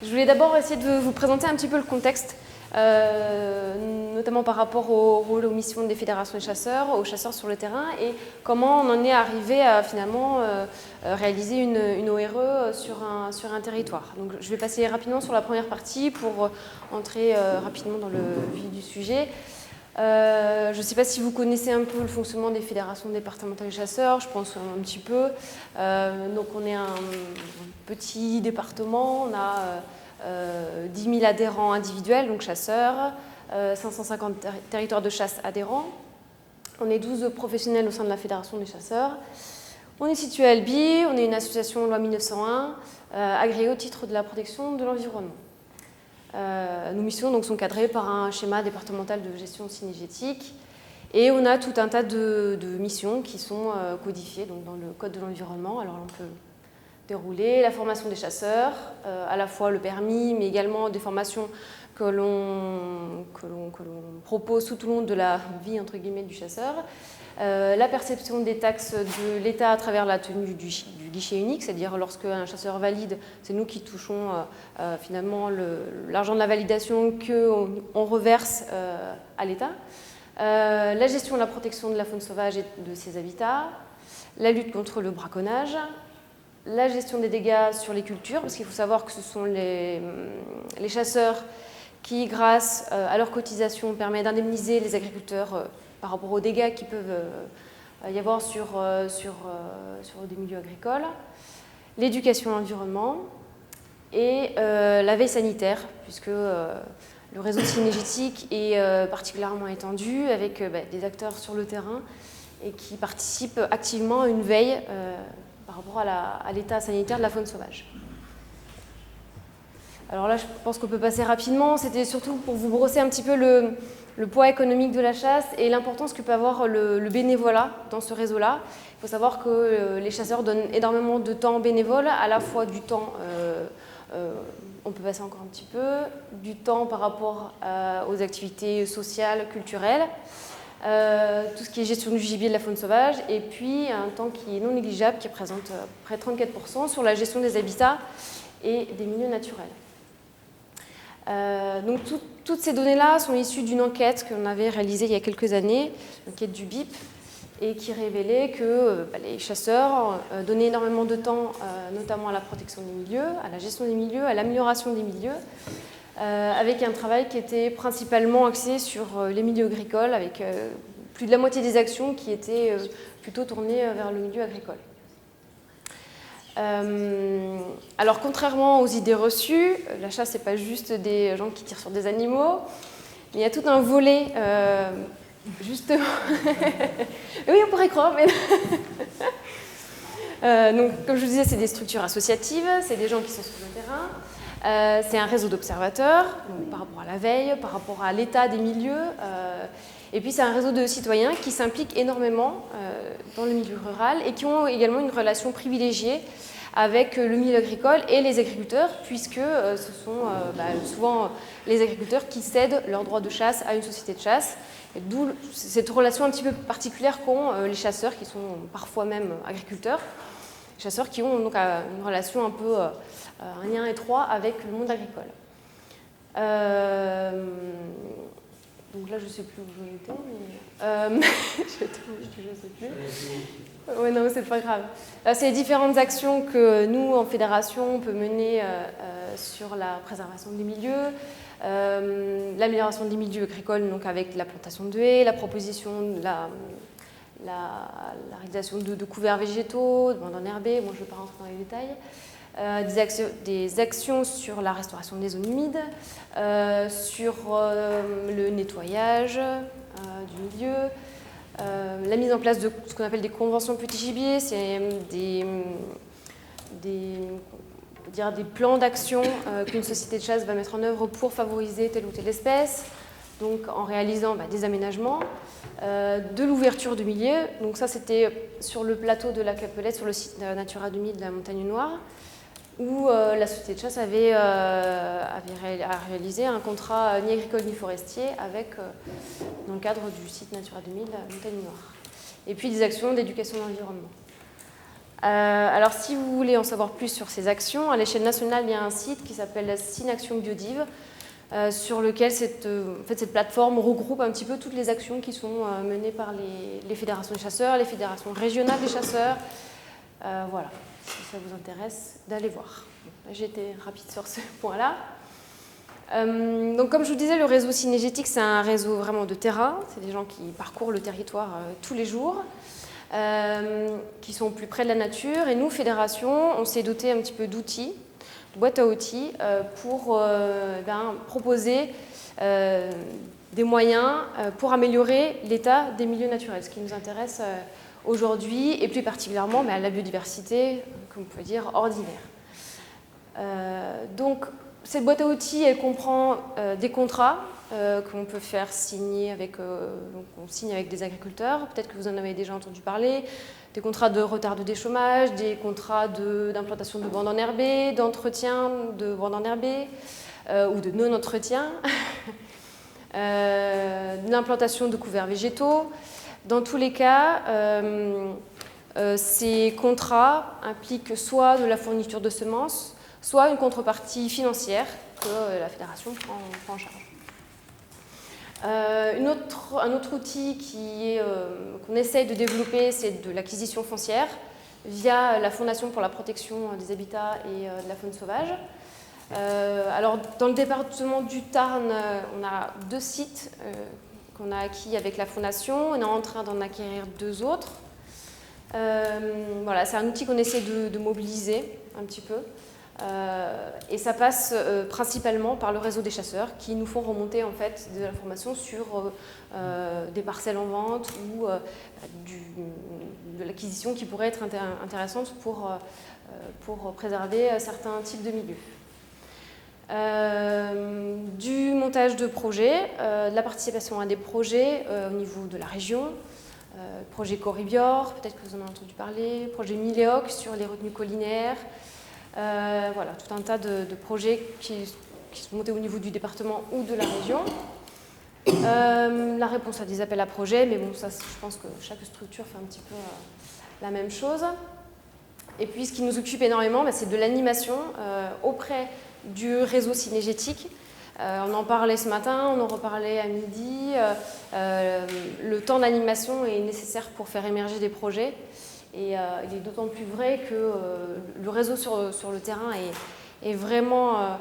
Je voulais d'abord essayer de vous présenter un petit peu le contexte, notamment par rapport au rôle, aux missions des fédérations des chasseurs, aux chasseurs sur le terrain, et comment on en est arrivé à finalement réaliser une ORE sur un territoire. Donc, je vais passer rapidement sur la première partie pour entrer rapidement dans le vif du sujet. Je ne sais pas si vous connaissez un peu le fonctionnement des fédérations départementales des chasseurs, je pense un petit peu. Donc on est un petit département, on a 10 000 adhérents individuels, donc chasseurs, 550 territoires de chasse adhérents. On est 12 professionnels au sein de la fédération des chasseurs. On est situé à Albi, on est une association loi 1901, agréée au titre de la protection de l'environnement. Nos missions donc, sont cadrées par un schéma départemental de gestion synergétique et on a tout un tas de missions qui sont codifiées donc, dans le code de l'environnement. Alors on peut dérouler la formation des chasseurs, à la fois le permis mais également des formations que l'on propose tout au long de la vie entre guillemets du chasseur. La perception des taxes de l'État à travers la tenue du guichet unique, c'est-à-dire lorsque un chasseur valide, c'est nous qui touchons finalement l'argent de la validation qu'on reverse à l'État. La gestion de la protection de la faune sauvage et de ses habitats, la lutte contre le braconnage, la gestion des dégâts sur les cultures, parce qu'il faut savoir que ce sont les chasseurs qui, grâce à leurs cotisations, permettent d'indemniser les agriculteurs par rapport aux dégâts qui peuvent y avoir sur des milieux agricoles, l'éducation à l'environnement et la veille sanitaire, puisque le réseau synergétique est particulièrement étendu avec des acteurs sur le terrain et qui participent activement à une veille par rapport à l'état sanitaire de la faune sauvage. Alors là, je pense qu'on peut passer rapidement. C'était surtout pour vous brosser un petit peu le poids économique de la chasse et l'importance que peut avoir le bénévolat dans ce réseau-là. Il faut savoir que les chasseurs donnent énormément de temps bénévole, à la fois du temps, on peut passer encore un petit peu, du temps par rapport aux activités sociales, culturelles, tout ce qui est gestion du gibier de la faune sauvage, et puis un temps qui est non négligeable, qui représente près de 34% sur la gestion des habitats et des milieux naturels. Donc toutes ces données-là sont issues d'une enquête qu'on avait réalisée il y a quelques années, l'enquête du BIP, et qui révélait que les chasseurs donnaient énormément de temps, notamment à la protection des milieux, à la gestion des milieux, à l'amélioration des milieux, avec un travail qui était principalement axé sur les milieux agricoles, avec plus de la moitié des actions qui étaient plutôt tournées vers le milieu agricole. Alors contrairement aux idées reçues, la chasse c'est pas juste des gens qui tirent sur des animaux, il y a tout un volet justement. Oui, on pourrait croire, mais donc comme je vous disais, c'est des structures associatives, c'est des gens qui sont sur le terrain, c'est un réseau d'observateurs par rapport à la veille, par rapport à l'état des milieux. Et puis c'est un réseau de citoyens qui s'impliquent énormément dans le milieu rural et qui ont également une relation privilégiée avec le milieu agricole et les agriculteurs, puisque ce sont souvent les agriculteurs qui cèdent leurs droits de chasse à une société de chasse. D'où cette relation un petit peu particulière qu'ont les chasseurs, qui sont parfois même agriculteurs, chasseurs qui ont donc une relation un peu, un lien étroit avec le monde agricole. Donc là, je ne sais plus où j'en étais, mais je ne sais plus. Oui, non, mais c'est pas grave. C'est les différentes actions que nous, en fédération, on peut mener sur la préservation des milieux, l'amélioration des milieux agricoles, donc avec la plantation de haies, la proposition, la réalisation de couverts végétaux, de bandes enherbées. Moi, je ne vais pas rentrer dans les détails. Des actions sur la restauration des zones humides, sur le nettoyage du milieu, la mise en place de ce qu'on appelle des conventions petit gibier, c'est des plans d'action qu'une société de chasse va mettre en œuvre pour favoriser telle ou telle espèce, donc en réalisant des aménagements, de l'ouverture de milieux. Donc ça, c'était sur le plateau de la Capelette, sur le site Natura 2000 de la Montagne Noire, où la société de chasse avait réalisé un contrat ni agricole ni forestier dans le cadre du site Natura 2000 de la Montagne Noire. Et puis des actions d'éducation de l'environnement. Alors, si vous voulez en savoir plus sur ces actions, à l'échelle nationale, il y a un site qui s'appelle Synaction Biodive, sur lequel cette plateforme regroupe un petit peu toutes les actions qui sont menées par les fédérations des chasseurs, les fédérations régionales des chasseurs. Voilà, si ça vous intéresse, d'aller voir. J'ai été rapide sur ce point-là. Donc, comme je vous disais, le réseau Synégétique, c'est un réseau vraiment de terrain. C'est des gens qui parcourent le territoire tous les jours, qui sont au plus près de la nature. Et nous, fédération, on s'est doté un petit peu d'outils, de boîtes à outils, pour proposer des moyens pour améliorer l'état des milieux naturels, ce qui nous intéresse aujourd'hui, et plus particulièrement la biodiversité, comme on peut dire, ordinaire. Donc, cette boîte à outils, elle comprend des contrats qu'on peut faire signer on signe avec des agriculteurs, peut-être que vous en avez déjà entendu parler, des contrats de retard de déchômage, des contrats d'implantation de bandes enherbées, d'entretien de bandes enherbées ou de non-entretien, de l'implantation de couverts végétaux. Dans tous les cas, ces contrats impliquent soit de la fourniture de semences, soit une contrepartie financière que la fédération prend en charge. Un autre outil qu'on essaye de développer, c'est de l'acquisition foncière via la Fondation pour la protection des habitats et de la faune sauvage. Alors, dans le département du Tarn, on a 2 sites qu'on a acquis avec la Fondation. On est en train d'en acquérir 2 autres. Voilà, c'est un outil qu'on essaie de mobiliser un petit peu. Et ça passe principalement par le réseau des chasseurs qui nous font remonter en fait des informations sur des parcelles en vente ou de l'acquisition qui pourrait être intéressante pour préserver certains types de milieux. Du montage de projets, de la participation à des projets au niveau de la région, projet Corribior, peut-être que vous en avez entendu parler, projet Miléoc sur les retenues collinaires. Voilà, tout un tas de projets qui sont montés au niveau du département ou de la région. La réponse à des appels à projets, mais bon, ça, je pense que chaque structure fait un petit peu la même chose. Et puis, ce qui nous occupe énormément, c'est de l'animation auprès du réseau synégétique. On en parlait ce matin, on en reparlait à midi. Le temps d'animation est nécessaire pour faire émerger des projets. Et il est d'autant plus vrai que le réseau sur le terrain est vraiment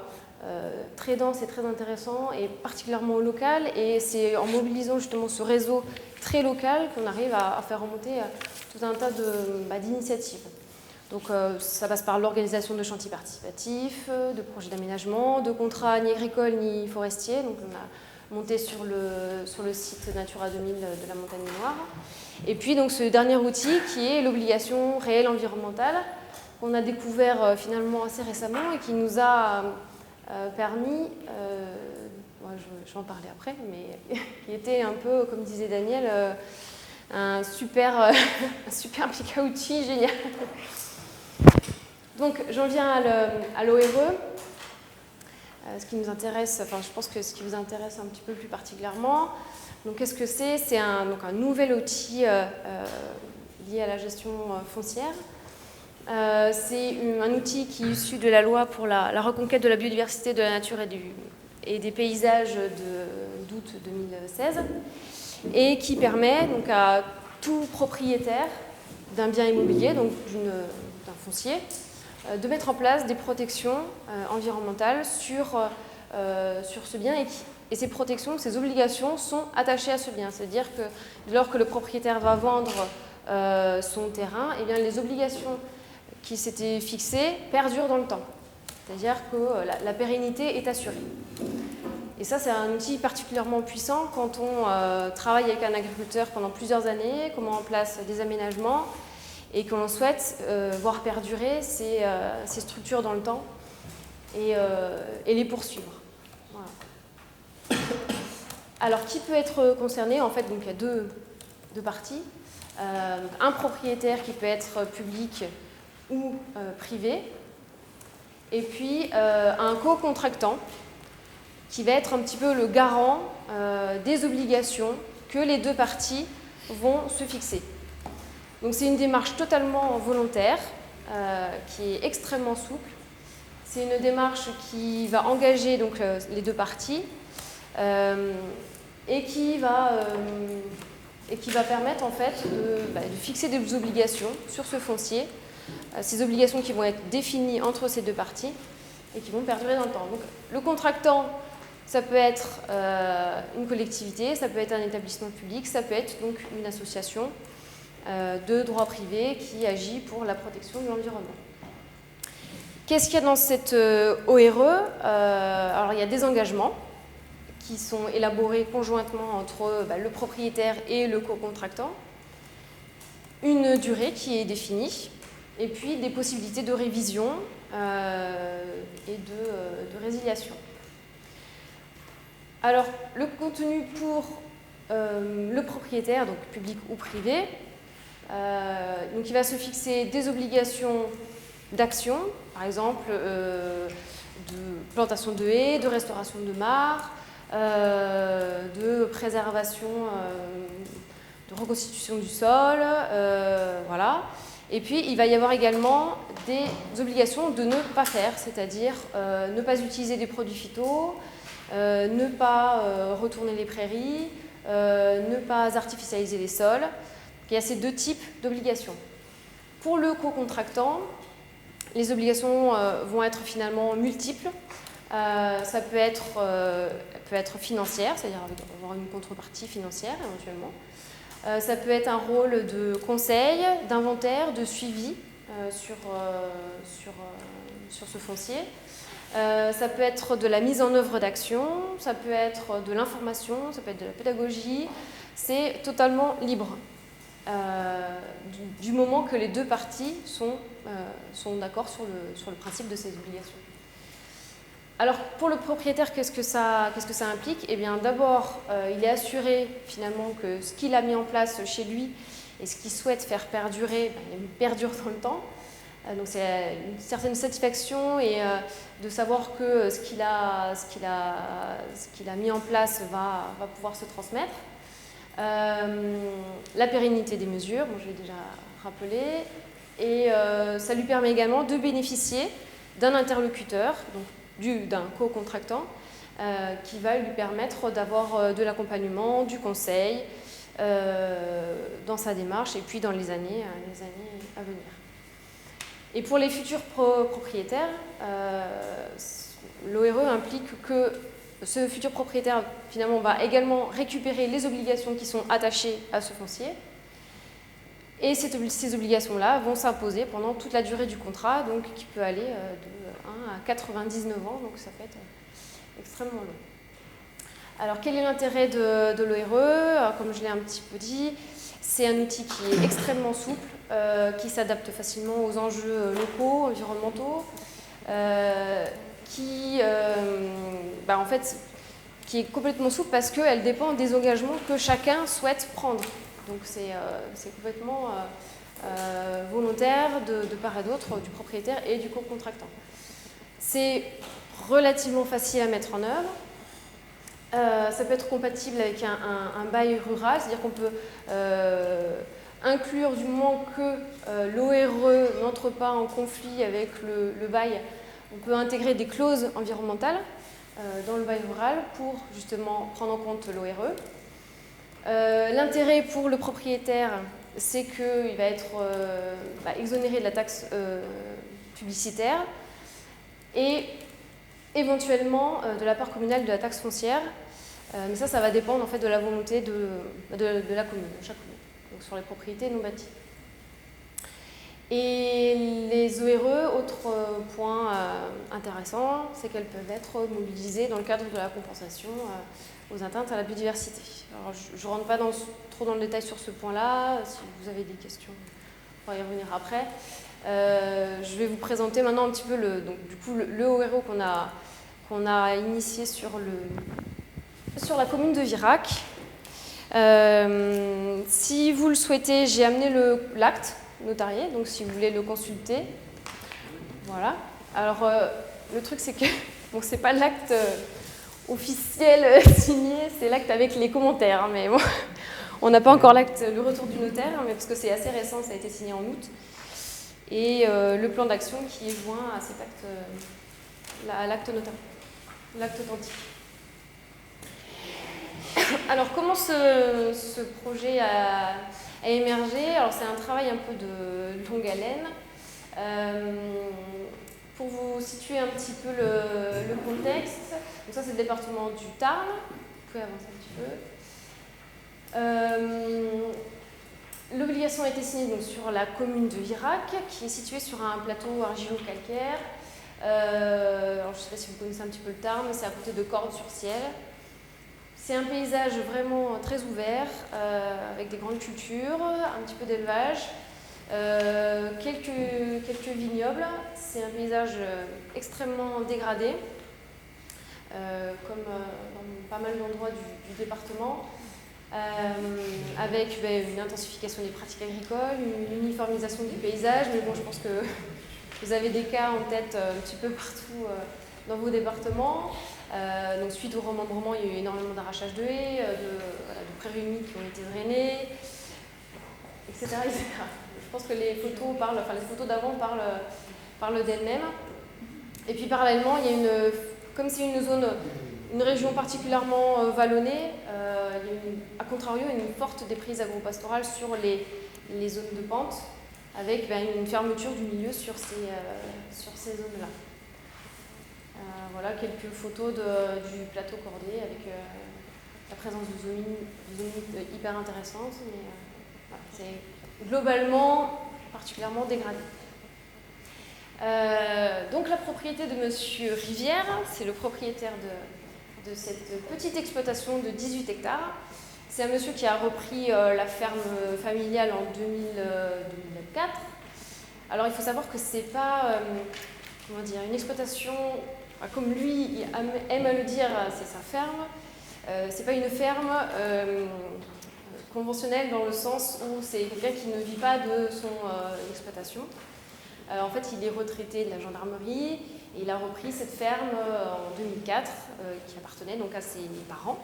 très dense et très intéressant, et particulièrement local. Et c'est en mobilisant justement ce réseau très local qu'on arrive à faire remonter tout un tas d'initiatives. Donc ça passe par l'organisation de chantiers participatifs, de projets d'aménagement, de contrats ni agricoles ni forestiers. Donc on a monté sur le site Natura 2000 de la Montagne Noire. Et puis donc ce dernier outil qui est l'obligation réelle environnementale qu'on a découvert finalement assez récemment et qui nous a permis, je vais en parler après, mais qui était un peu, comme disait Daniel, un super méga outil génial. Donc j'en viens à l'ORE. Ce qui nous intéresse, je pense que ce qui vous intéresse un petit peu plus particulièrement. Donc qu'est-ce que c'est ? C'est un nouvel outil lié à la gestion foncière. C'est un outil qui est issu de la loi pour la reconquête de la biodiversité, de la nature et des paysages d'août 2016, et qui permet donc à tout propriétaire d'un bien immobilier, donc d'un foncier, de mettre en place des protections environnementales sur ce bien, et ces protections, ces obligations sont attachées à ce bien. C'est-à-dire que lorsque le propriétaire va vendre son terrain, eh bien, les obligations qui s'étaient fixées perdurent dans le temps. C'est-à-dire que la pérennité est assurée. Et ça, c'est un outil particulièrement puissant quand on travaille avec un agriculteur pendant plusieurs années, qu'on met en place des aménagements et que l'on souhaite voir perdurer ces structures dans le temps et les poursuivre. Voilà. Alors, qui peut être concerné ? En fait, donc, il y a deux parties. Un propriétaire qui peut être public ou privé, et puis un co-contractant qui va être un petit peu le garant des obligations que les deux parties vont se fixer. Donc c'est une démarche totalement volontaire, qui est extrêmement souple. C'est une démarche qui va engager donc, les deux parties et qui va permettre en fait de fixer des obligations sur ce foncier, ces obligations qui vont être définies entre ces deux parties et qui vont perdurer dans le temps. Donc, le contractant, ça peut être une collectivité, ça peut être un établissement public, ça peut être donc une association de droit privé qui agit pour la protection de l'environnement. Qu'est-ce qu'il y a dans cette ORE? Alors, il y a des engagements qui sont élaborés conjointement entre le propriétaire et le co-contractant, une durée qui est définie, et puis des possibilités de révision et de résiliation. Alors, le contenu pour le propriétaire, donc public ou privé, donc il va se fixer des obligations d'action, par exemple de plantation de haies, de restauration de mares, de préservation, de reconstitution du sol, voilà. Et puis il va y avoir également des obligations de ne pas faire, c'est-à-dire ne pas utiliser des produits phyto, ne pas retourner les prairies, ne pas artificialiser les sols. Il y a ces deux types d'obligations. Pour le co-contractant, les obligations vont être finalement multiples. Ça peut être financière, c'est-à-dire avoir une contrepartie financière éventuellement. Ça peut être un rôle de conseil, d'inventaire, de suivi sur ce foncier. Ça peut être de la mise en œuvre d'actions, ça peut être de l'information, ça peut être de la pédagogie. C'est totalement libre. Du moment que les deux parties sont d'accord sur le principe de ces obligations. Alors, pour le propriétaire, qu'est-ce que ça implique? Eh bien, d'abord, il est assuré finalement que ce qu'il a mis en place chez lui et ce qu'il souhaite faire perdurer, il perdure dans le temps. Donc, c'est une certaine satisfaction et de savoir que ce qu'il a mis en place va pouvoir se transmettre. La pérennité des mesures, bon, je l'ai déjà rappelé, et ça lui permet également de bénéficier d'un interlocuteur, donc d'un co-contractant, qui va lui permettre d'avoir de l'accompagnement, du conseil dans sa démarche et puis dans les années à venir. Et pour les futurs propriétaires, l'ORE implique que ce futur propriétaire, finalement, va également récupérer les obligations qui sont attachées à ce foncier. Et ces obligations-là vont s'imposer pendant toute la durée du contrat, donc qui peut aller de 1 à 99 ans, donc ça peut être extrêmement long. Alors, quel est l'intérêt de l'ORE? Comme je l'ai un petit peu dit, c'est un outil qui est extrêmement souple, qui s'adapte facilement aux enjeux locaux, environnementaux, qui est complètement souple parce qu'elle dépend des engagements que chacun souhaite prendre. Donc c'est complètement volontaire de part et d'autre du propriétaire et du co-contractant. C'est relativement facile à mettre en œuvre. Ça peut être compatible avec un bail rural, c'est-à-dire qu'on peut inclure du moment que l'ORE n'entre pas en conflit avec le bail, on peut intégrer des clauses environnementales dans le bail rural pour justement prendre en compte l'ORE. L'intérêt pour le propriétaire, c'est qu'il va être exonéré de la taxe publicitaire et éventuellement de la part communale de la taxe foncière. Mais ça va dépendre en fait de la volonté de la commune, de chaque commune, donc sur les propriétés non bâties. Et les ORE, autre point intéressant, c'est qu'elles peuvent être mobilisées dans le cadre de la compensation aux atteintes à la biodiversité. Alors, je ne rentre pas trop dans le détail sur ce point-là. Si vous avez des questions, on pourra y revenir après. Je vais vous présenter maintenant un petit peu le ORE qu'on a initié sur la commune de Virac. Si vous le souhaitez, j'ai amené l'acte notarié, donc si vous voulez le consulter. Voilà. Alors, le truc, c'est que bon, c'est pas l'acte officiel signé, c'est l'acte avec les commentaires, hein, mais bon, On n'a pas encore le retour du notaire, mais parce que c'est assez récent, ça a été signé en août. Et le plan d'action qui est joint à cet acte, à l'acte notarial, l'acte authentique. Alors, comment ce projet a émergé? Alors, c'est un travail un peu de longue haleine. Pour vous situer un petit peu le contexte, donc ça c'est le département du Tarn. Vous pouvez avancer un petit peu. L'obligation a été signée donc, sur la commune de Virac, qui est située sur un plateau argilo-calcaire. Alors, je ne sais pas si vous connaissez un petit peu le Tarn, mais c'est à côté de Cordes-sur-Ciel. C'est un paysage vraiment très ouvert, avec des grandes cultures, un petit peu d'élevage, quelques vignobles. C'est un paysage extrêmement dégradé, comme dans pas mal d'endroits du département, avec une intensification des pratiques agricoles, une uniformisation du paysage. Mais bon, je pense que vous avez des cas en tête un petit peu partout dans vos départements. Donc suite au remembrement, il y a eu énormément d'arrachage de haies, de prairies humides qui ont été drainées, etc., etc. Je pense que les photos d'avant parlent d'elles-mêmes. Et puis parallèlement, il y a comme c'est une région particulièrement vallonnée, il y a à contrario une forte déprise agro-pastorale sur les zones de pente, avec une fermeture du milieu sur ces zones-là. Voilà quelques photos du plateau cordé avec la présence de zonites hyper intéressantes, mais voilà, c'est globalement particulièrement dégradé. Donc la propriété de Monsieur Rivière, c'est le propriétaire de cette petite exploitation de 18 hectares. C'est un monsieur qui a repris la ferme familiale en 2004. Alors il faut savoir que c'est pas une exploitation, comme lui aime à le dire, c'est sa ferme. C'est pas une ferme conventionnelle dans le sens où c'est quelqu'un qui ne vit pas de son exploitation. En fait, il est retraité de la gendarmerie et il a repris cette ferme en 2004 qui appartenait donc à ses parents.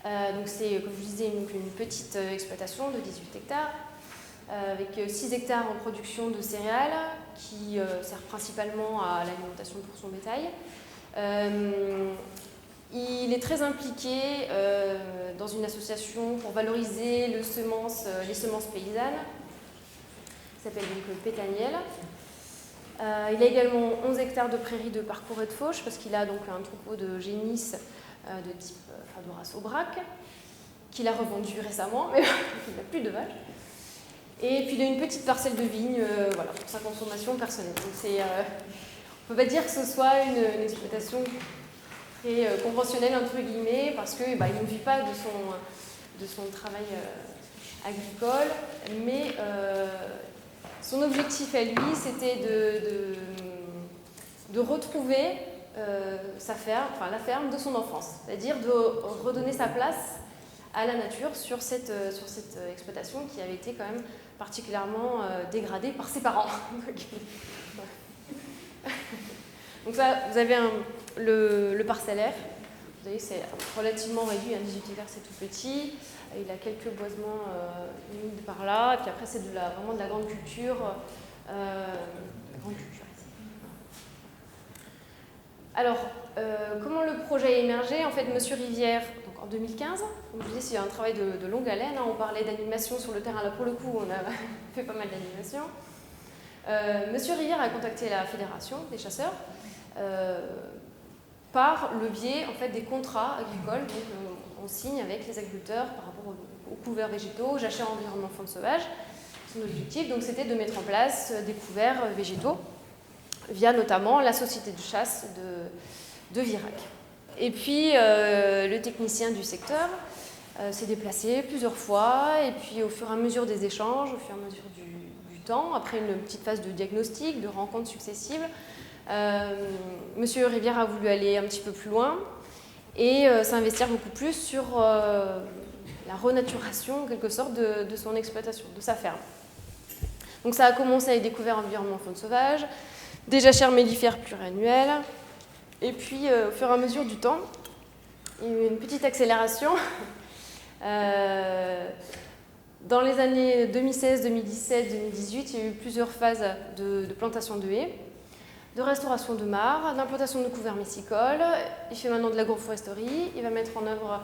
Donc c'est, comme je vous disais, une petite exploitation de 18 hectares avec 6 hectares en production de céréales qui sert principalement à l'alimentation pour son bétail. Il est très impliqué dans une association pour valoriser les semences paysannes, qui s'appelle donc Pétaniel. Il a également 11 hectares de prairies de parcours et de fauche, parce qu'il a donc un troupeau de génisses de type de race Aubrac, qu'il a revendu récemment, mais il n'a plus de vaches. Et puis il a une petite parcelle de vigne pour sa consommation personnelle. Donc on ne peut pas dire que ce soit une exploitation très conventionnelle, entre guillemets, parce qu'il ne vit pas de son travail agricole, mais son objectif à lui, c'était de retrouver sa ferme, la ferme de son enfance, c'est-à-dire de redonner sa place à la nature sur cette exploitation qui avait été quand même particulièrement dégradée par ses parents. Donc ça, vous avez le parcellaire. Vous voyez, c'est relativement réduit, 18 hectares c'est tout petit. Il a quelques boisements humides par là, et puis après c'est vraiment de la grande culture. Ici. Alors, comment le projet a émergé? En fait, Monsieur Rivière, donc en 2015, comme je vous disais, c'est un travail de longue haleine. On parlait d'animation sur le terrain, là pour le coup, on a fait pas mal d'animation. Monsieur Rivière a contacté la Fédération des chasseurs par le biais en fait, des contrats agricoles. Donc, on signe avec les agriculteurs par rapport aux couverts végétaux, jachère environnement faune sauvage. Son objectif, donc, c'était de mettre en place des couverts végétaux via notamment la société de chasse de Virac. Et puis, le technicien du secteur s'est déplacé plusieurs fois, et puis au fur et à mesure des échanges, au fur et à mesure du temps, après une petite phase de diagnostic, de rencontres successives, Monsieur Rivière a voulu aller un petit peu plus loin et s'investir beaucoup plus sur la renaturation, en quelque sorte, de son exploitation, de sa ferme. Donc ça a commencé avec des couverts environnement faune sauvage, des jachères mellifères pluriannuelles, et puis au fur et à mesure du temps, il y a eu une petite accélération Dans les années 2016, 2017, 2018, il y a eu plusieurs phases de plantation de haies, de restauration de mares, d'implantation de couverts messicoles. Il fait maintenant de l'agroforesterie. Il va mettre en œuvre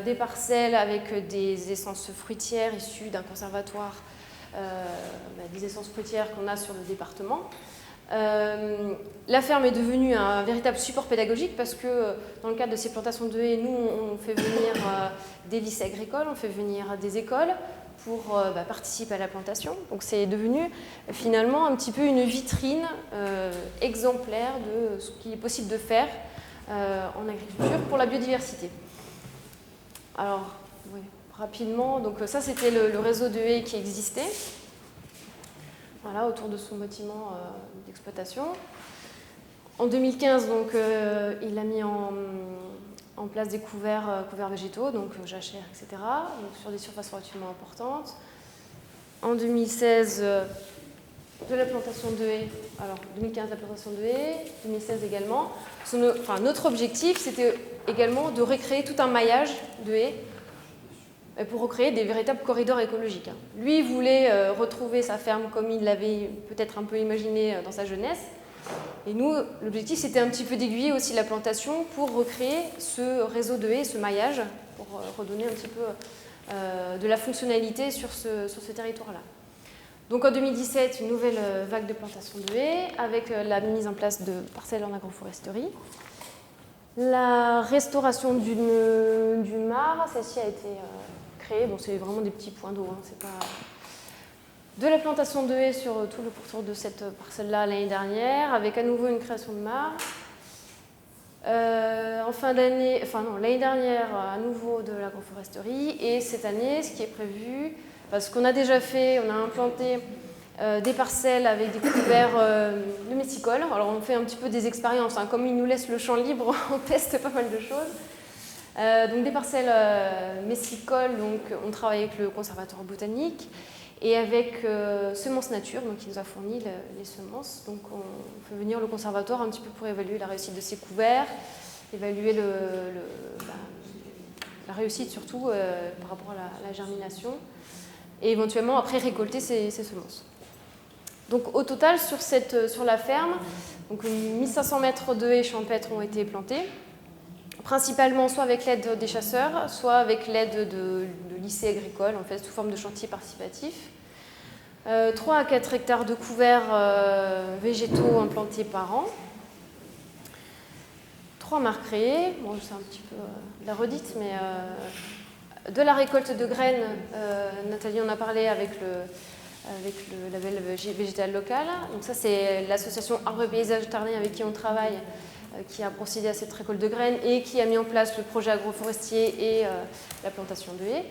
des parcelles avec des essences fruitières issues d'un conservatoire, des essences fruitières qu'on a sur le département. La ferme est devenue un véritable support pédagogique parce que dans le cadre de ces plantations de haies, nous, on fait venir des lycées agricoles, on fait venir des écoles pour participer à la plantation. Donc c'est devenu finalement un petit peu une vitrine exemplaire de ce qu'il est possible de faire en agriculture pour la biodiversité. Alors, oui, rapidement, donc ça c'était le réseau de haies qui existait. Voilà, autour de son bâtiment d'exploitation. En 2015, donc, il a mis en place des couverts végétaux, donc jachères, etc., donc sur des surfaces relativement importantes. En 2016, de la plantation de haies. Alors, 2015, la plantation de haies, 2016 également. Notre objectif, c'était également de recréer tout un maillage de haies pour recréer des véritables corridors écologiques. Lui, il voulait retrouver sa ferme comme il l'avait peut-être un peu imaginé dans sa jeunesse. Et nous, l'objectif, c'était un petit peu d'aiguiller aussi la plantation pour recréer ce réseau de haies, ce maillage, pour redonner un petit peu de la fonctionnalité sur ce territoire-là. Donc en 2017, une nouvelle vague de plantation de haies avec la mise en place de parcelles en agroforesterie. La restauration d'une mare, celle-ci a été créée. Bon, c'est vraiment des petits points d'eau, hein, c'est pas... De la plantation de haies sur tout le pourtour de cette parcelle-là l'année dernière, avec à nouveau une création de mare. En fin d'année, l'année dernière, à nouveau de l'agroforesterie. Et cette année, ce qui est prévu, parce qu'on a déjà fait, on a implanté des parcelles avec des couverts de messicoles. Alors on fait un petit peu des expériences, hein. Comme ils nous laissent le champ libre, on teste pas mal de choses. Donc des parcelles messicoles, donc on travaille avec le conservatoire botanique. Et avec Semences Nature, donc il nous a fourni les semences. Donc on fait venir le conservatoire un petit peu pour évaluer la réussite de ces couverts, évaluer la réussite surtout par rapport à la germination, et éventuellement après récolter ces semences. Donc au total sur la ferme, donc 1500 mètres de haies champêtres ont été plantés, principalement soit avec l'aide des chasseurs, soit avec l'aide de lycées agricoles, en fait, sous forme de chantier participatif. 3 à 4 hectares de couverts végétaux implantés par an. 3 mares créées, bon, c'est un petit peu de la redite, mais de la récolte de graines, Nathalie en a parlé avec le label végétal local. Donc ça, c'est l'association Arbres et Paysages Tarnais avec qui on travaille, qui a procédé à cette récolte de graines et qui a mis en place le projet agroforestier et la plantation de haies.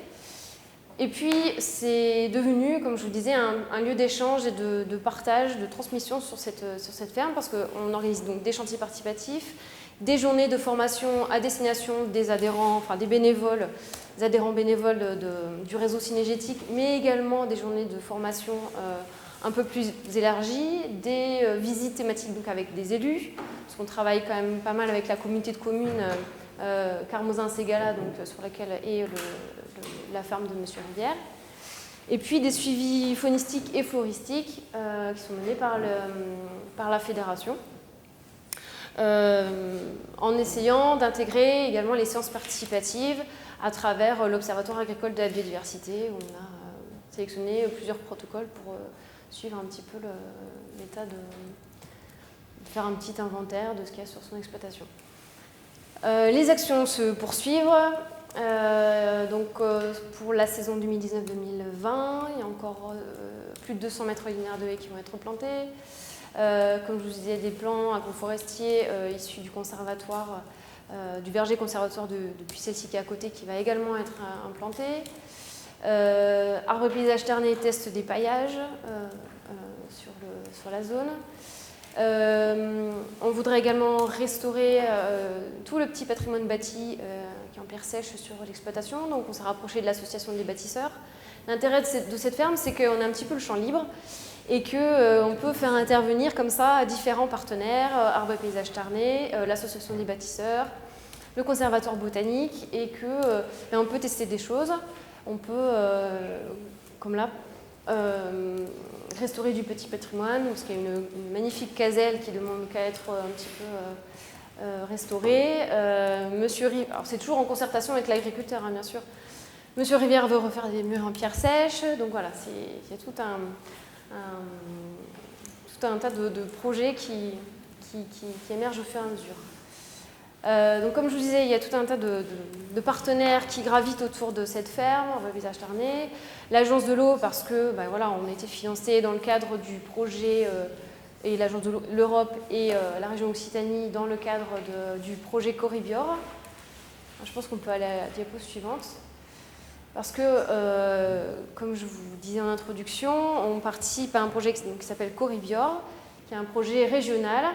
Et puis, c'est devenu, comme je vous disais, un lieu d'échange et de partage, de transmission sur cette ferme, parce qu'on organise donc des chantiers participatifs, des journées de formation à destination des adhérents, enfin des bénévoles, des adhérents bénévoles du réseau synégétique, mais également des journées de formation un peu plus élargies, des visites thématiques donc avec des élus, parce qu'on travaille quand même pas mal avec la communauté de communes Carmozin-Ségala, donc sur laquelle est la ferme de Monsieur Rivière. Et puis des suivis faunistiques et floristiques qui sont menés par la fédération, en essayant d'intégrer également les séances participatives à travers l'Observatoire agricole de la biodiversité, où on a sélectionné plusieurs protocoles pour suivre un petit peu l'état de faire un petit inventaire de ce qu'il y a sur son exploitation. Les actions se poursuivent. Pour la saison 2019-2020, il y a encore plus de 200 mètres linéaires de haies qui vont être plantés. Comme je vous disais, des plans agroforestiers issus du conservatoire, du verger conservatoire de Puy-Celle-ci qui est à côté, qui va également être implanté. Arbres et Paysages Tarnais teste des paillages sur la zone. On voudrait également restaurer tout le petit patrimoine bâti qui est en pierre sèche sur l'exploitation, donc on s'est rapproché de l'association des bâtisseurs. L'intérêt de cette ferme, c'est qu'on a un petit peu le champ libre et qu'on peut faire intervenir comme ça différents partenaires, Arbres et Paysages Tarnais, l'association des bâtisseurs, le conservatoire botanique et que on peut tester des choses. On peut, comme là, restaurer du petit patrimoine, parce qu'il y a une magnifique caselle qui demande qu'à être un petit peu restaurée. Monsieur Rivière, alors c'est toujours en concertation avec l'agriculteur, hein, bien sûr. Monsieur Rivière veut refaire des murs en pierre sèche, donc voilà, il y a tout un tas de projets qui émergent au fur et à mesure. Donc comme je vous disais, il y a tout un tas de partenaires qui gravitent autour de cette ferme, Visage Tarnais. L'Agence de l'eau, parce que voilà, on a été financé dans le cadre du projet, et l'Agence de l'Europe et la région Occitanie dans le cadre du projet Corribior. Je pense qu'on peut aller à la diapo suivante. Parce que, comme je vous disais en introduction, on participe à un projet qui s'appelle Corribior, qui est un projet régional.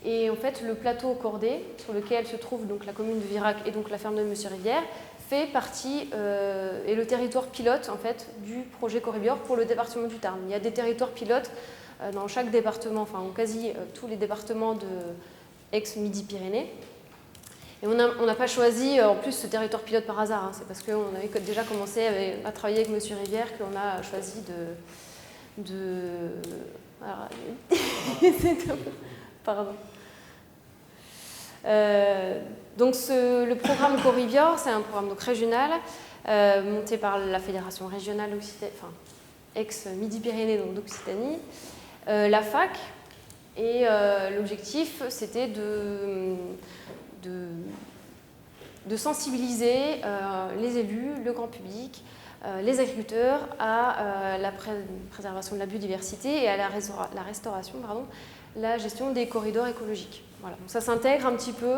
Et en fait, le plateau cordé, sur lequel se trouve donc la commune de Virac et donc la ferme de Monsieur Rivière, fait partie, est le territoire pilote en fait, du projet Corribior pour le département du Tarn. Il y a des territoires pilotes dans chaque département, enfin en quasi tous les départements de ex-Midi-Pyrénées. Et on n'a pas choisi en plus ce territoire pilote par hasard, hein. C'est parce qu'on avait déjà commencé à travailler avec Monsieur Rivière qu'on a choisi Alors, pardon. Donc le programme Corribior, c'est un programme donc, régional monté par la Fédération régionale enfin, ex-Midi-Pyrénées d'Occitanie, la fac, et l'objectif c'était de sensibiliser les élus, le grand public, les agriculteurs à la préservation de la biodiversité et à la restauration, la gestion des corridors écologiques. Voilà. Donc ça s'intègre un petit peu,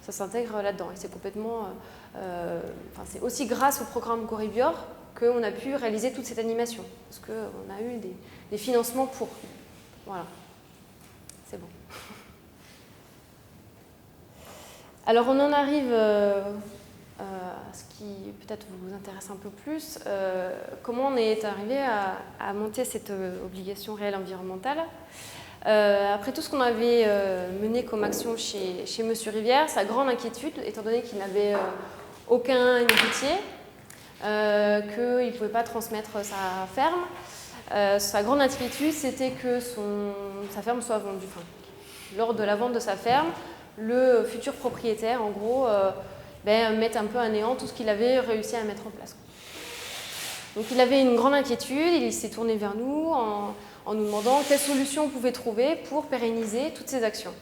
ça s'intègre là-dedans. Et c'est complètement, c'est aussi grâce au programme Corribior qu'on a pu réaliser toute cette animation, parce qu'on a eu des financements pour. Voilà, c'est bon. Alors on en arrive à ce qui peut-être vous intéresse un peu plus, comment on est arrivé à monter cette obligation réelle environnementale. Après tout ce qu'on avait mené comme action chez Monsieur Rivière, sa grande inquiétude, étant donné qu'il n'avait aucun héritier, qu'il ne pouvait pas transmettre sa ferme, sa grande inquiétude c'était que sa ferme soit vendue. Enfin, lors de la vente de sa ferme, le futur propriétaire, en gros, mette un peu à néant tout ce qu'il avait réussi à mettre en place. Donc il avait une grande inquiétude, il s'est tourné vers nous en nous demandant quelles solutions on pouvait trouver pour pérenniser toutes ces actions.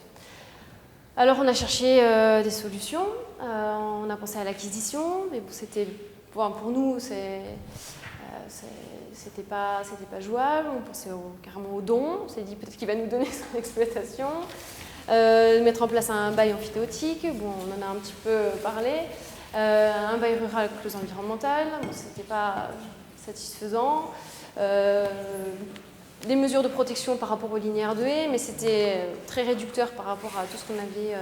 Alors on a cherché des solutions, on a pensé à l'acquisition, mais pour nous c'était pas jouable, on pensait carrément au don, on s'est dit peut-être qu'il va nous donner son exploitation. Mettre en place un bail amphithéotique, bon, on en a un petit peu parlé, un bail rural avec clause environnementale, bon, c'était pas satisfaisant, des mesures de protection par rapport aux linéaires de haies, mais c'était très réducteur par rapport à tout ce qu'on avait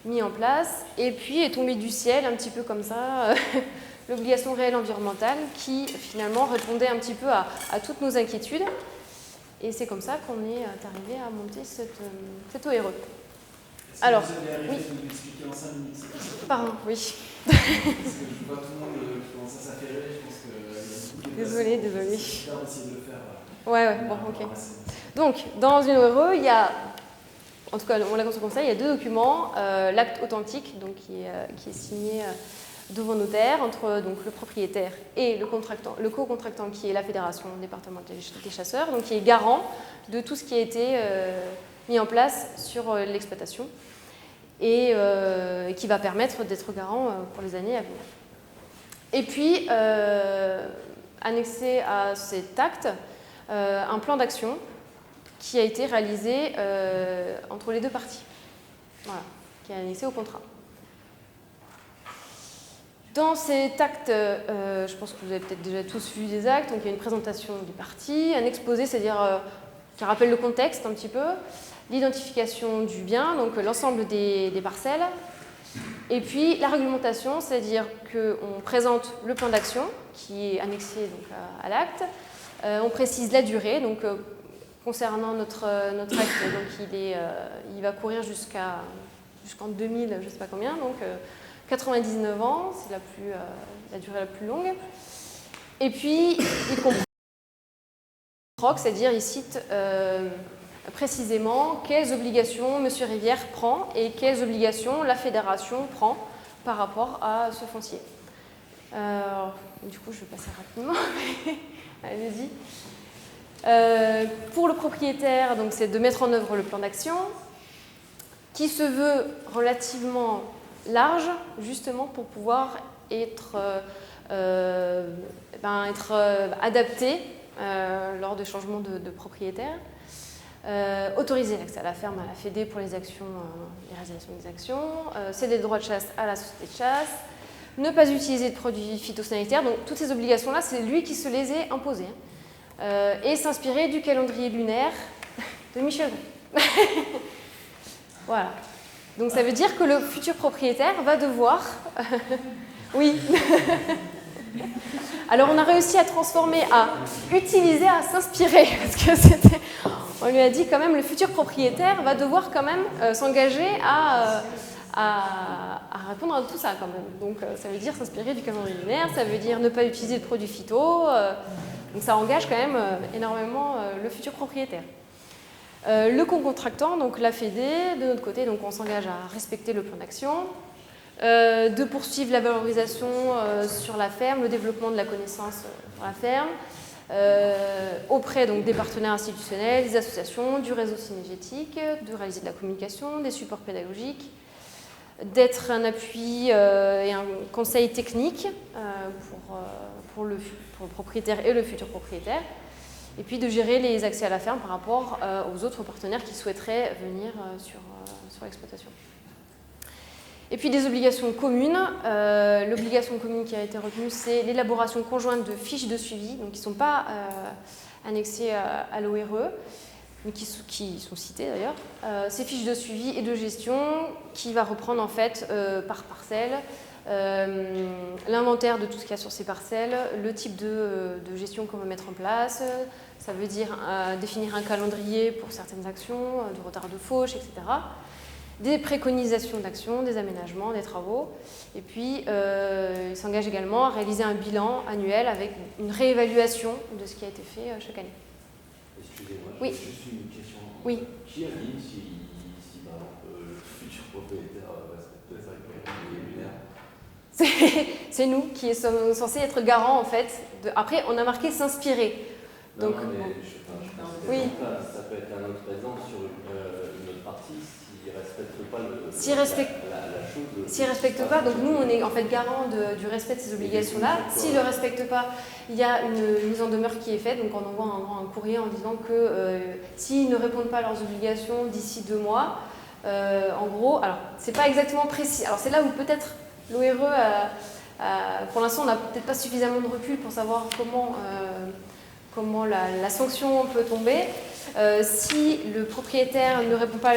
mis en place, et puis est tombé du ciel, un petit peu comme ça, l'obligation réelle environnementale qui finalement répondait un petit peu à toutes nos inquiétudes. Et c'est comme ça qu'on est arrivé à monter cette ORE. Alors, vous allez arriver à nous expliquer en 5 minutes. Pardon, oui. Parce que je vois tout le monde qui commence à s'affairer, je pense qu'il y a beaucoup de Désolée. C'est super d'essayer de le faire. Ouais, bon, ok. Donc, dans une ORE, il y a, en tout cas, on l'a construit comme ça, il y a 2 documents. L'acte authentique, donc, qui est signé devant notaire entre donc, le propriétaire et le co-contractant qui est la Fédération départementale des chasseurs, donc qui est garant de tout ce qui a été mis en place sur l'exploitation et qui va permettre d'être garant pour les années à venir. Et puis, annexé à cet acte, un plan d'action qui a été réalisé entre les 2 parties, voilà, qui est annexé au contrat. Dans cet acte, je pense que vous avez peut-être déjà tous vu des actes, donc il y a une présentation des parties, un exposé, c'est-à-dire qui rappelle le contexte un petit peu, l'identification du bien, donc l'ensemble des parcelles, et puis la réglementation, c'est-à-dire qu'on présente le plan d'action qui est annexé donc, à l'acte, on précise la durée, donc concernant notre acte, donc il va courir jusqu'à jusqu'en 2000, je ne sais pas combien, donc 99 ans, c'est la durée la plus longue. Et puis, il comprend, c'est-à-dire il cite précisément quelles obligations M. Rivière prend et quelles obligations la fédération prend par rapport à ce foncier. Du coup, je vais passer rapidement. Allez-y. Pour le propriétaire, donc, c'est de mettre en œuvre le plan d'action qui se veut relativement large, justement pour pouvoir être adapté lors de changements de propriétaire. Autoriser l'accès à la ferme, à la Fédé pour les actions, les réalisations des actions, céder le droit de chasse à la société de chasse, ne pas utiliser de produits phytosanitaires. Donc toutes ces obligations-là, c'est lui qui se les est imposées. Et s'inspirer du calendrier lunaire de Michel Gros. Voilà. Donc ça veut dire que le futur propriétaire va devoir... Oui. Alors on a réussi à transformer, à utiliser, à s'inspirer, parce que c'était... On lui a dit quand même, le futur propriétaire va devoir quand même s'engager à répondre à tout ça quand même. Donc ça veut dire s'inspirer du calendrier lunaire, ça veut dire ne pas utiliser de produits phyto, donc ça engage quand même énormément le futur propriétaire. Le co-contractant, donc la Fédé, de notre côté, donc on s'engage à respecter le plan d'action, de poursuivre la valorisation sur la ferme, le développement de la connaissance sur la ferme, auprès donc, des partenaires institutionnels, des associations, du réseau synergétique, de réaliser de la communication, des supports pédagogiques, d'être un appui et un conseil technique pour le propriétaire et le futur propriétaire, et puis de gérer les accès à la ferme par rapport aux autres partenaires qui souhaiteraient venir sur l'exploitation. Et puis des obligations communes. L'obligation commune qui a été retenue, c'est l'élaboration conjointe de fiches de suivi, donc qui ne sont pas annexées à l'ORE, mais qui sont citées d'ailleurs. Ces fiches de suivi et de gestion qui va reprendre en fait par parcelle l'inventaire de tout ce qu'il y a sur ces parcelles, le type de gestion qu'on va mettre en place. Ça veut dire définir un calendrier pour certaines actions, de retard de fauche, etc. Des préconisations d'actions, des aménagements, des travaux. Et puis, il s'engage également à réaliser un bilan annuel avec une réévaluation de ce qui a été fait chaque année. Excusez-moi, oui. Juste une question. Oui. Qui a dit si par exemple, le futur propriétaire respecte sa calendrier lunaire? C'est nous qui sommes censés être garants en fait. Après, on a marqué s'inspirer. Non, donc, mais je pense que oui. ça peut être un autre exemple sur une autre partie s'il ne respecte pas la chose. S'il ne respecte pas, donc nous on est en fait garant du respect de ces obligations-là. S'il ne le respecte pas, il y a une mise en demeure qui est faite, donc on envoie un courrier en disant que s'ils ne répondent pas à leurs obligations d'ici 2 mois, en gros, alors c'est pas exactement précis, alors c'est là où peut-être l'ORE, pour l'instant on n'a peut-être pas suffisamment de recul pour savoir comment la sanction peut tomber. Si le propriétaire ne répond pas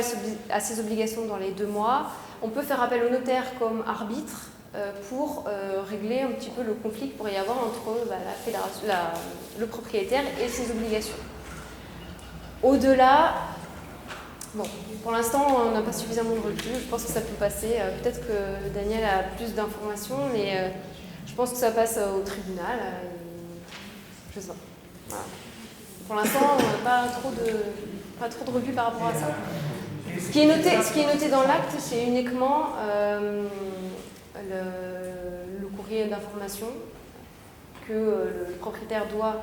à ses obligations dans les 2 mois, on peut faire appel au notaire comme arbitre pour régler un petit peu le conflit qu'il pourrait y avoir entre le propriétaire et ses obligations. Au-delà, bon, pour l'instant on n'a pas suffisamment de recul, je pense que ça peut passer. Peut-être que Daniel a plus d'informations, mais je pense que ça passe au tribunal. Je sais pas. Voilà. Pour l'instant, on n'a pas trop de recul par rapport à ça. Ce qui est noté dans l'acte, c'est uniquement le courrier d'information que le propriétaire doit,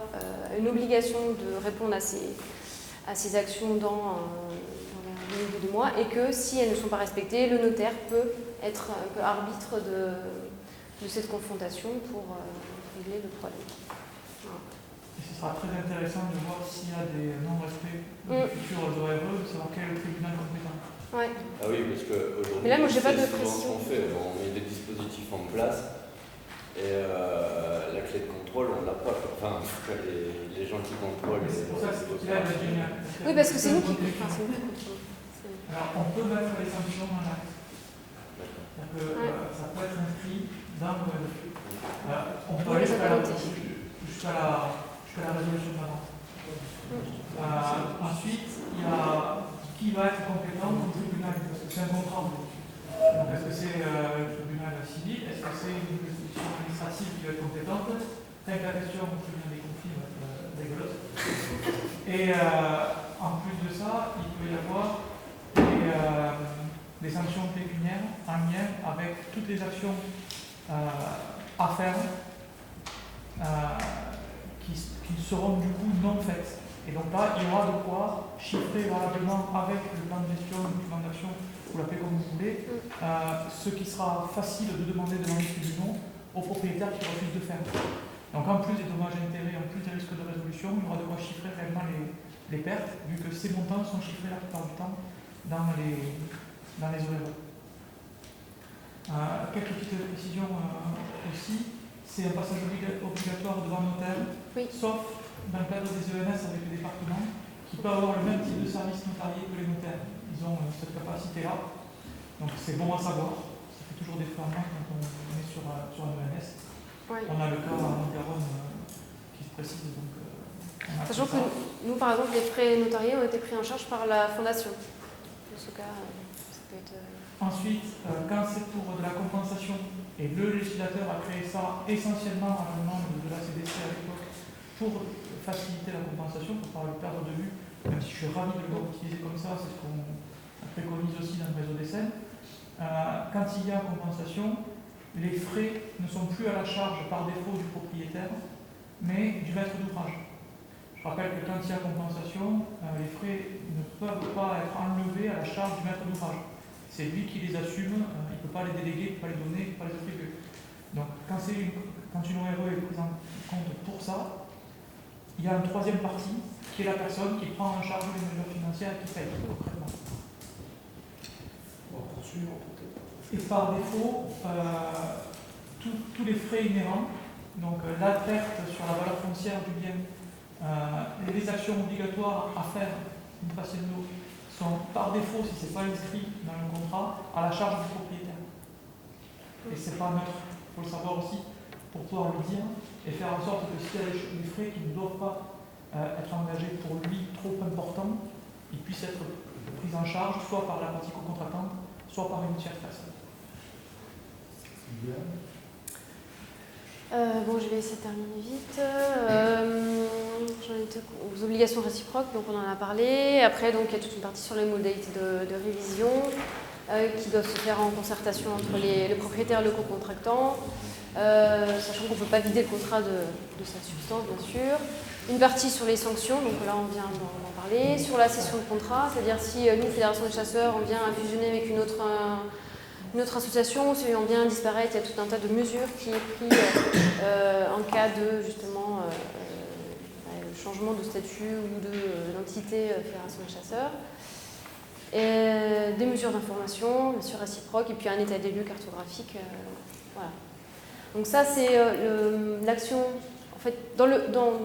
une obligation de répondre à ses actions dans les 2 mois, et que si elles ne sont pas respectées, le notaire peut être un peu arbitre de cette confrontation pour régler le problème. Voilà. Ce sera très intéressant de voir s'il y a des non-respects futurs d'ORE, de savoir quel est le tribunal compétent. Ouais. Ah oui, parce qu'aujourd'hui, mais là, moi, j'ai pas de souvent précision. ce qu'on fait. On met des dispositifs en place et la clé de contrôle, on l'a pas. Enfin, les gens qui contrôlent. C'est pour ça que c'est là le génial. Oui, parce que c'est nous qui contrôlons. Alors, on peut mettre les sanctions dans l'acte. Donc, ça peut être inscrit dans le flux. On peut aller jusqu'à la résolution de la vente. Ensuite, il y a qui va être compétent au tribunal, parce que c'est un contrat. Est-ce que c'est le tribunal civil? Est-ce que c'est une juridiction administrative qui va être compétente? C'est la question du tribunal des conflits rigolote. Et en plus de ça, il peut y avoir des sanctions pécuniaires en lien avec toutes les actions à faire qui seront du coup non faites. Et donc là, il y aura de quoi chiffrer valablement avec le plan de gestion, le plan d'action, vous l'appelez comme vous voulez, ce qui sera facile de demander devant les tribunaux aux propriétaires qui refusent de faire. Donc en plus des dommages et intérêts, en plus des risques de résolution, il y aura de quoi chiffrer réellement les pertes, vu que ces montants sont chiffrés la plupart du temps dans les ORE. Quelques petites précisions aussi. C'est un passage obligatoire devant notaire, sauf dans le cadre des ENS avec les départements, qui peuvent avoir le même type de service notarié que les notaires. Ils ont cette capacité-là. Donc c'est bon à savoir. Ça fait toujours des frais en moins quand on est sur un ENS. Ouais. On a le cas en Garonne qui se précise. Donc, sachant que nous, par exemple, les frais notariés ont été pris en charge par la Fondation. Dans ce cas, ça peut être... Ensuite, quand c'est pour de la compensation, et le législateur a créé ça essentiellement à la demande de la CDC à l'époque pour faciliter la compensation, pour ne pas le perdre de vue, même si je suis ravi de le voir utilisé comme ça, c'est ce qu'on préconise aussi dans le réseau des Seines. Quand il y a compensation, les frais ne sont plus à la charge par défaut du propriétaire, mais du maître d'ouvrage. Je rappelle que quand il y a compensation, les frais ne peuvent pas être enlevés à la charge du maître d'ouvrage. C'est lui qui les assume, il ne peut pas les déléguer, il ne peut pas les donner, il ne peut pas les attribuer. Donc quand une ORE est prise en compte pour ça, il y a une troisième partie qui est la personne qui prend en charge les mesures financières et qui paye concrètement. On va poursuivre peut-être. Et par défaut, tous les frais inhérents, donc la perte sur la valeur foncière du bien, les actions obligatoires à faire une faciale d'eau, sont par défaut, si ce n'est pas inscrit dans le contrat, à la charge du propriétaire. Et ce n'est pas neutre, il faut le savoir aussi, pour pouvoir le dire, et faire en sorte que s'il y a des frais qui ne doivent pas être engagés pour lui trop importants, ils puissent être pris en charge soit par la partie co-contractante, soit par une tierce personne. Bon, je vais essayer de terminer vite. J'en étais aux obligations réciproques, donc on en a parlé. Après, donc, il y a toute une partie sur les modalités de révision qui doivent se faire en concertation entre le propriétaire et le co-contractant, sachant qu'on ne peut pas vider le contrat de sa substance, bien sûr. Une partie sur les sanctions, donc là on vient d'en parler. Sur la cession de contrat, c'est-à-dire si nous, Fédération des chasseurs, on vient fusionner avec une autre association, si on vient disparaître, il y a tout un tas de mesures qui est pris en cas de justement changement de statut ou de l'entité Fédération des chasseurs. Et des mesures d'information, bien sûr réciproques, et puis un état des lieux cartographique. Voilà. Donc ça c'est l'action, en fait,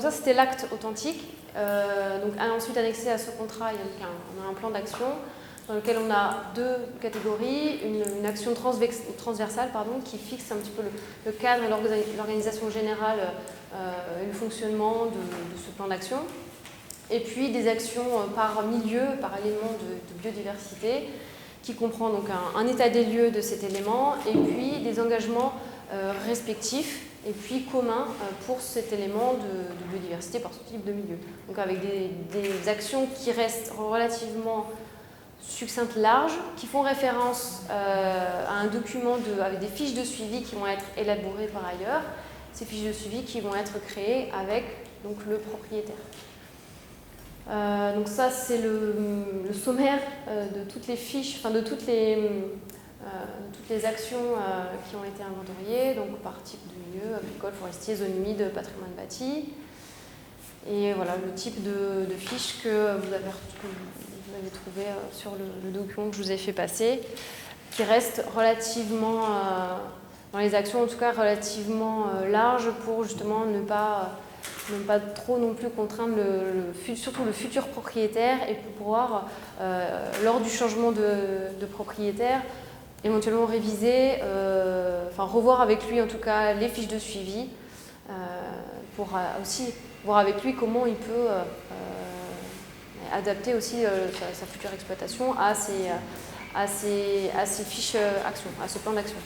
ça c'était l'acte authentique. Donc ensuite annexé à ce contrat, on a un plan d'action dans lequel on a deux catégories, une action transversale qui fixe un petit peu le cadre et l'organisation générale et le fonctionnement de ce plan d'action. Et puis des actions par milieu, par élément de biodiversité, qui comprend donc un état des lieux de cet élément, et puis des engagements respectifs et puis communs pour cet élément de biodiversité par ce type de milieu. Donc avec des actions qui restent relativement succinctes, larges, qui font référence à un document avec des fiches de suivi qui vont être élaborées par ailleurs, ces fiches de suivi qui vont être créées avec donc, le propriétaire. Donc ça c'est le sommaire de toutes les fiches, enfin de toutes les actions qui ont été inventoriées, donc par type de milieu, agricole, forestier, zone humide, patrimoine bâti. Et voilà le type de fiches que vous avez trouvé sur le document que je vous ai fait passer, qui reste relativement, dans les actions en tout cas, relativement large pour justement ne pas trop non plus contraindre surtout le futur propriétaire et pour pouvoir, lors du changement de propriétaire, éventuellement réviser, revoir avec lui en tout cas les fiches de suivi pour aussi voir avec lui comment il peut adapter aussi sa future exploitation à à ces fiches actions, à ce plan d'action.